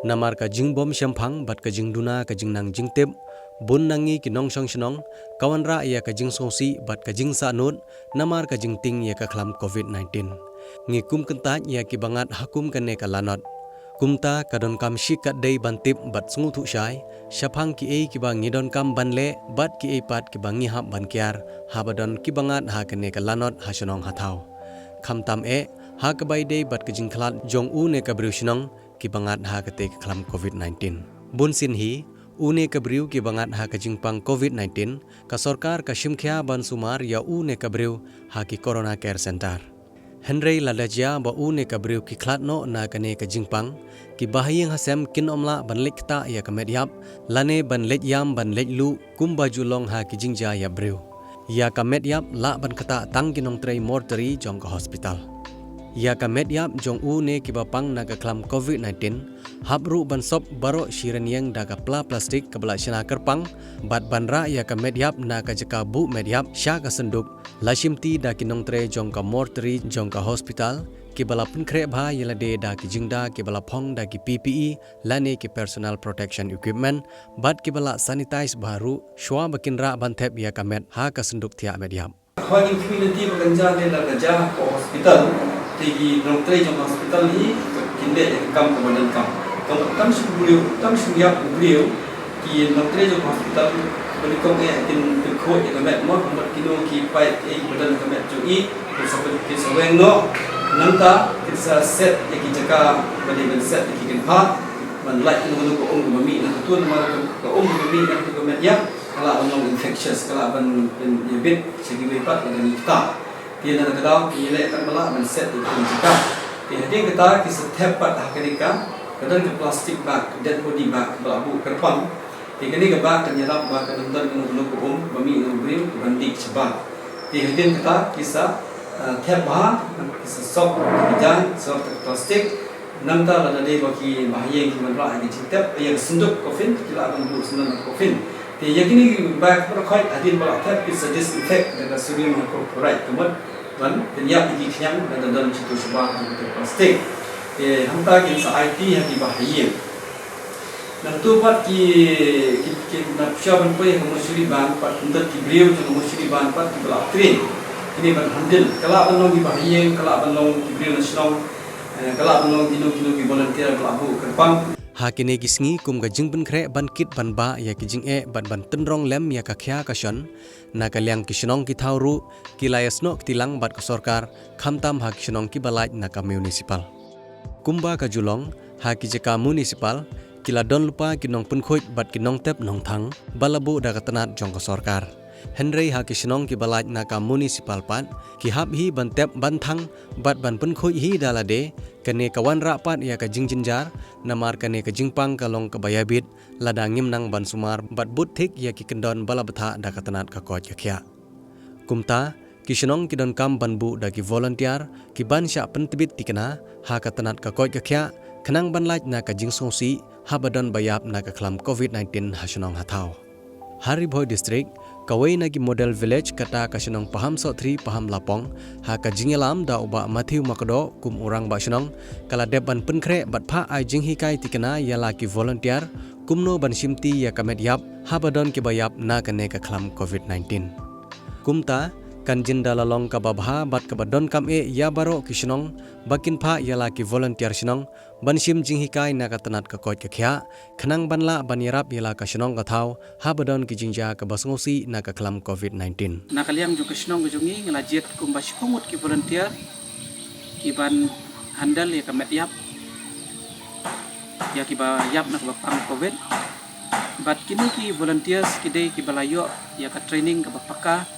Namar ka jing bom syampang bat ka jing duna ka jing nang jing tip bun nangi ki nong shong shnong kawan ra ya ka jing sosi bat ka jing sa nut namar ka jing ting ya ka khlam COVID-19 ngi kum kentat ya ki bangat hakum ka ne ka lanot kumta kadon kam shikat dei bantip bat sungu thu shai shaphang ki ei ki bang ngidon kam banle bat ki ei pat ki bangi hap ban kyar habadon ki bangat ha ka ne ka lanot ha shnong hathau khamtam ha ka bai dei bat ka jing khlat jong u ne ka bru shnong ki bangat ha ka te ka khlam COVID-19 bun sin hi une kabriu ki bangat ha ka jingpang COVID-19 ka sarkar ka shimkhya ban sumar ya une kabriu ha ki corona care center Henry ladajia ba une kabriu ki khlatno na kane ka jingpang ki bahayeng hasem kin omla ban lekta ya ka medyap lane ban lejyam ban lejlu kumba julong ha ki jingja ya briu ya ka medyap la ban kata tang kinong trei mortuary jong ka hospital ya ka medyap jong une ki bapang na ka khlam COVID-19 habru ban sop baro shiren yang da ka plastik ka bala shana kerpang bat banra ya ka medyap na ka jaka bu medyap sha ka senduk lashimti da kinong tre jong ka mortuary jong ka hospital ki bala penkre bha yela de da ki jingda ki bala phong da ki PPE lane ki personal protection equipment bat ki bala sanitize baru shwa bakinra ban thep ya ka med ha ka senduk thia medyap khawani community baganja ne la gaja ko hospital tegi nong tre jong hospital hi kinde kam ko badan kam tam shuya beliau ki nong tre jong hospital beli ko tin ko ya kamet mo ko kino ki pai badan kamet jo i ko saben ki saweng no nanta kita set ya ki jaka bali ben set ki kin ha man like no ko mami na tun ma ko mami na ko kamet ya kala onong infectious kala ban bit segi lipat dengan kita dia nak kata ile kan bala man set di kita dia kata ki setiap pat hakika kadang ke plastik bag dead body bag bala bu kerpang dia ni ke bag kan nyalap bag kan dan kan ko mami no brim bandi sebab dia kata kisah tiap bah kisah sok bijan sok plastik namta ada de baki bahaya ki man ra ni citap yang senduk kofin kila akan bu senduk kofin thì giờ cái này bác nó khói adin bảo thép cái disinfect dengan sodium chloride kemudian dan ya pergi kenyang dan dalam situ sebab itu plastik hamta kita IT yang dibahaya dan tu part ki nak siapa pun yang musri ban part untuk kibriu tu musri ban part ki belak train ini ban handle kalau belum dibahaya kalau belum kibriu nasional kalau belum dino ki volunteer belabu kerpang hakine gisngi kum ga jingben khre ban kit ban ba ya ki jing ban tenrong lem ya ka khya ka shon na ka liang ki shnong ki thawru ki layasno ki tilang bat ka sarkar khamtam ha ki shnong ki balai na ka municipal kumba ka julong ha ki jaka municipal kila don lupa ki nong pun khoj bat ki nong tep nong thang balabu da ka tanat jong ka sarkar Henry ha ki shnong ki balai na ka municipal pat ki hab hi ban tep ban thang bat ban pun khoj hi dalade kane kawan rapat ya ka jingjinjar namar kane ka jingpang kalong ka bayabit lada ngim nang ban sumar bat but thik ya ki kendon bala batha da ka tanat ka koj ka khya kumta ki shnong ki don kam ban bu da ki volunteer ki ban sha pentibit tikana ha ka tanat ka koj ka khya khnang ban laj na ka jingsosi habadon bayap na ka khlam COVID-19 ha shnong hathau Haribhoi district kawai nagi model village kata kasenong paham so 3 paham lapong ha ka jingelam da uba Matthew Makdo kum urang ba senong kala deban penkre bat pha ai jinghi kai tikana ya laki volunteer kumno ban simti ya kamet yap habadon ki bayap na kane ka khlam COVID-19 kumta kan jinda lalong ka babha bat ka badon kam ya baro kisenong bakin pha ya laki volunteer senong ban sim jinghi kai na ka tanat ka koj ka khya khnang banla banirap yala ka senong ka thau habadon ki jingja ka basngosi na ka khlam COVID-19 na kaliang jo kisnong gujungi ngalajet kumbash pungut ki volunteer ki ban handal ya kamet yap ya ki ba yap na ka pang covid bat kini ki volunteers ki dei ki balayo ya ka training ka bapaka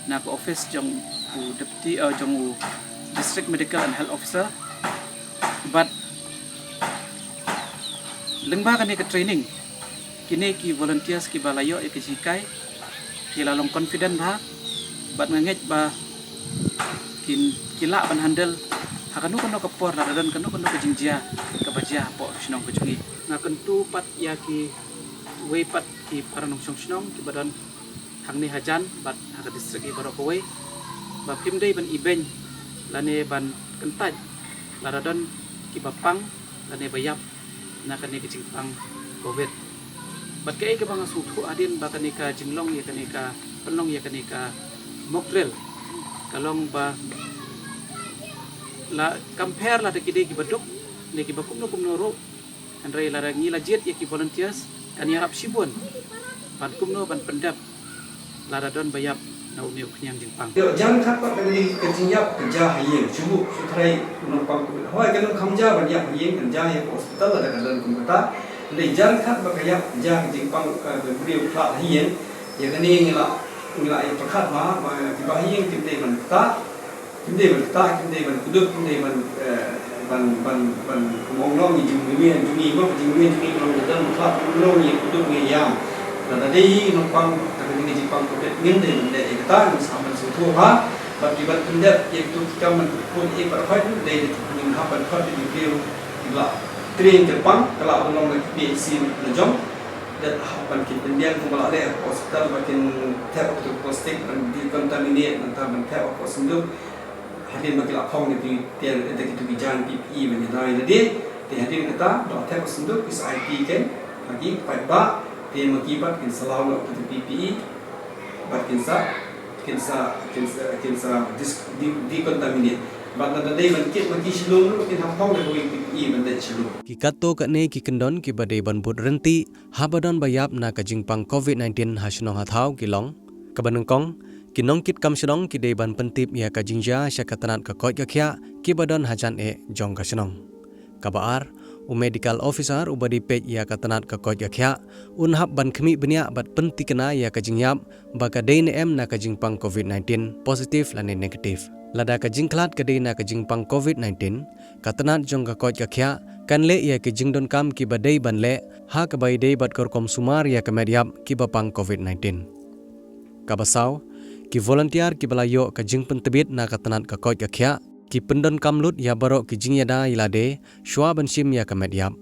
na ka office jong u deputy jong u district medical and health officer bat lengba kan ka training kini ki volunteers ki balayo ya ki sikai ki lalong confident ba bat nganget ba kila ban handle hakanu kono ka por dan kanu kono ka jingjia ka bajia po sinong ko jungi na kentu pat ya ki we pat ki paranong sinong ki badan hangni hajan bat haka district i baro ko we ba pimdei ban iben lane ban kentaj laradan ki bapang lane bayap na kani ka jingpang COVID. Bat kay ka mga sutu adin ba kani ka jinglong ya kani ka penong ya kani ka mockdrill. Kalong ba la compare la kide ki baduk ne ki bakum no ro andrai la ngi la jet ya ki volunteers kan yarap sibun ban kumno ban pendap la don bayap na uniu knyang jingpang. Jangan kata kali kerjanya kerja hayeng, cubu sutrai numpang. Hoi kalau kamja banyak hayeng kerja yang hospital ada dalam komputer. Jadi jangan kata kerja kerja jingpang beriu kelak hayeng. Ya kini ngila yang perkat mah tiba hayeng timde man kuduk timde ban ngomong ni jungi kalau dalam kelak ngomong ni kuduk ni yang. Dan tadi numpang ini jipang COVID ngende kita sama suatu ha bagi pendat iaitu kita menpun ibarat dari dengan hapan pada di bila train Jepang kalau belum lagi PhD najong dan hapan kita dia kembali ada hospital bagian tap untuk plastik dan dikontaminate antara tap apa senduk hadir bagi lapang di tiada itu bijan PPE menjadi jadi hadir kita bahawa tap senduk is IP kan lagi baik dia mengibat kin selalu untuk PPE bat kinsa dikontaminate bat na dai ban kit maki shilung kin hampau le boi PPE ban dai shilung ki kato ka ne ki kendon ki badai ban bud renti habadon bayap na ka jingpang COVID-19 hasnong hathau ki long ka banengkong ki nong kit kam shnong ki dei ban pentip ya ka jingja sha katanat ka koi ka khya ki badon hajan e jong ka shnong ka baar medical officer ubadi pej ya katanat ka koj akhya unhap ban khmi benya bat penti kena ya ka jingyap ba ka dein em na ka jingpang COVID-19 positive lane negative lada ka jingklat ka dein na ka jingpang COVID-19 katanat jong ka koj akhya kan le ya ki jingdon kam ki badai ban le ha ka bai dei bat kor kom sumar ya ka mediap ki bapang COVID-19 ka basaw ki volunteer ki balayo ka jingpen tebit na katanat ka koj akhya ki pendon kamlut ya barok ki jingyada ilade shwa banshim ya kamedyap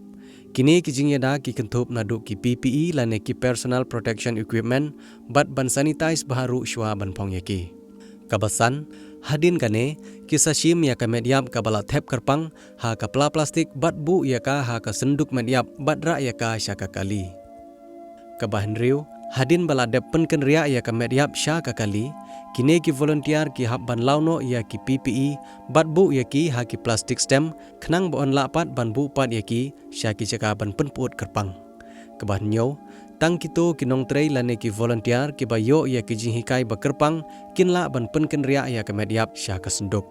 kini ki jingyada ki kentup nadu ki PPE lane ki personal protection equipment bat ban sanitize baharu shwa ban phong yaki kabasan hadin kane ki sashim ya kamedyap kabala thep kerpang ha kapla plastik bat bu ya ka ha ka senduk medyap bat ra ya ka syaka kali kabahan riu hadin bala depen ken ria ya kamedyap syaka kali kini ki volunteer ki hab ban launo ya ki PPE bat bu ya ki ha ki plastic stem khnang bon lapat ban bu pat ya ki sya ki chaka ban penput kerpang keban nyo tang kito kinong trei lane ki volunteer ki bayo ya ki jinghikai ba kerpang kinla ban penken ria ya ka mediap sya ka senduk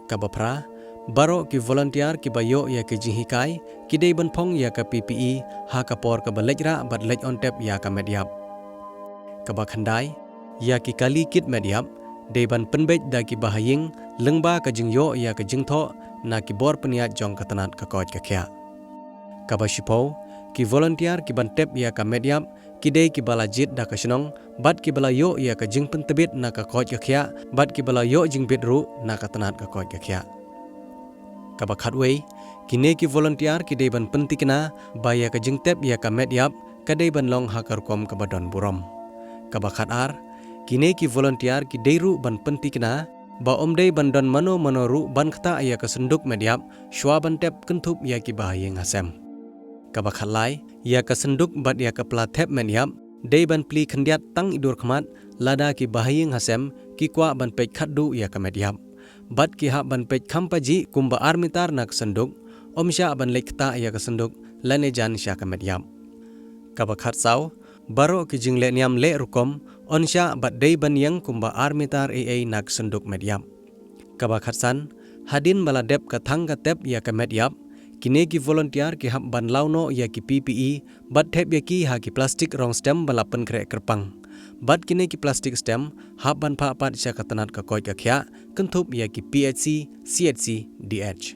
kabapra baro ki volunteer ki bayo ya ki jinghikai ki dei ban phong ya ka PPE ha ka por ka balejra bat lej on tap ya ka mediap kabakhandai ya ki kali kit mediap deban penbej da ki bahaying lengba ka jingyo ya ka jingtho na ki bor peniat jong katanat ka koj ka khya kabashipo ki volunteer ki bantep ya ka mediap ki dei ki balajit da ka shnong bat ki balayo ya ka jingpen tebit na ka koj ka khya bat ki balayo jingbit ru na katanat ka koj ka khya kabakhatwei kine ki volunteer ki deban pentikna ba ya ka jingtep ya ka mediap ka dei ban long hakar kom ka badon burom kabakhat ar kini ki volunteer ki deiru ban pentikna ba omdei bandon mano ru ban khata ya ka senduk mediap shwa ban tep kentup ya ki bahayeng hasem kabakhalai ya ka senduk bat ya ka pla thep mediap dei ban pli khandiat tang idur khmat lada ki bahayeng hasem ki kwa ban pej khaddu ya ka mediap bat ki ha ban pej khampaji kumba armitar nak senduk omsha ban lekta ya ka senduk lane jan sya ka mediap kabakhat saw baro ki jingle niam le rukom onsha bat dei ban yang kumba armitar AA nak senduk mediap kabakhatsan hadin baladep ka thang ka tep ya ka mediap kine ki volunteer ki hab ban launo ya ki PPE bat thep ya ki ha ki plastik rong stem bala pen kre kerpang bat kine ki plastik stem hab ban pha pat sya katanat ka koi ka khya kentup ya ki PHC CHC DH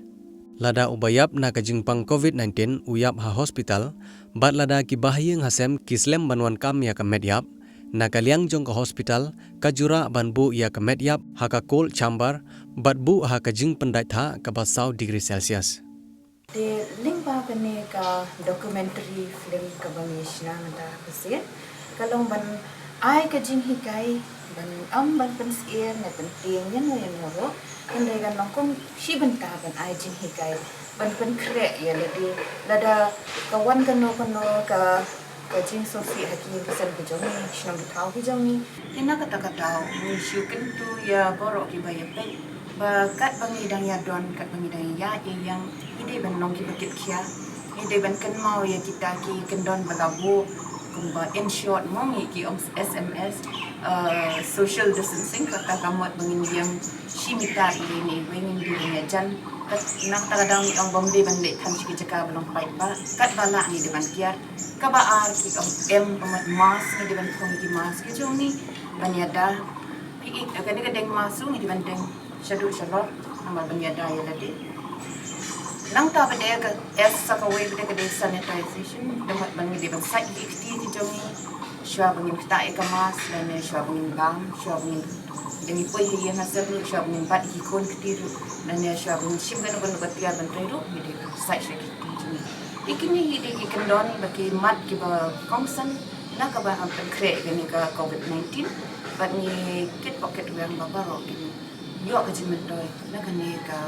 lada ubayap na ka jingpang COVID-19 uyap ha hospital bat lada ki bahayeng hasem ki slem banwan kam ya ka mediap na kaliang jong ka hospital ka jura ban bu ya ka mediap ha ka cold chamber bat bu ha ka jing pendai tha ka basau degree celsius de link ba kene ka documentary film ka bangishna nda kasit kalong ban ai ka jing hikai ban ban pensier na penting yan mo Andai kan nongkong si bentah ban ai jin hikai ban krek ya ladi lada kawan kano ka jing sosi haki pesan bejoni shnong tahu bejoni ina kata musyu kentu ya borok ki bayar pe ba kat bangi dang ya don kat bangi dang ya yang ide ban nong ki bakit kia ide ban kan mau ya kita ki kendon balabu kumba in short mongi ki SMS social distancing kata kamu bangin yang shimita ini wengin dunia jan kat nak tagadang ang bombe bande tan chi jaka belum pai pa kat bala ni deban kiar kabaar ki pamat mas ni deban kong ki mas ki jong ni banyada pi agane kadeng masu ni deban deng shadu shalor amal banyada ya ladi nang ta bade ka sakaway bade ka sanitization demat bangi deban site ki jong ni shwa bangin kita ka mas dan shwa bangin bam shwa bangin demi poi hi na sabu shwa bangin bat hi kon kitir dan shwa bangin shim kan kan tiar ban treiro ni de site ki jong ikini hide ki kendon baki mat ki ba kongsan na ka ba am kre gani ka COVID-19 bat ni kit pocket wang ba baro ki yo ka jimen doi na ka ne ka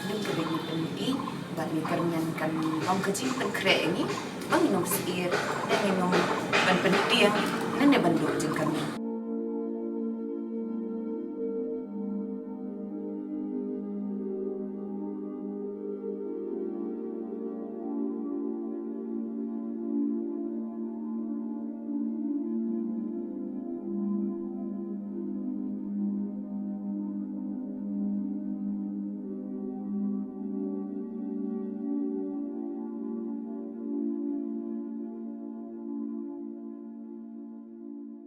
lim ka ding pen i bat ni karmen kan ong ka jing pen kre ni bang nom sir dan ni nom ban pen tiang nan ne ban do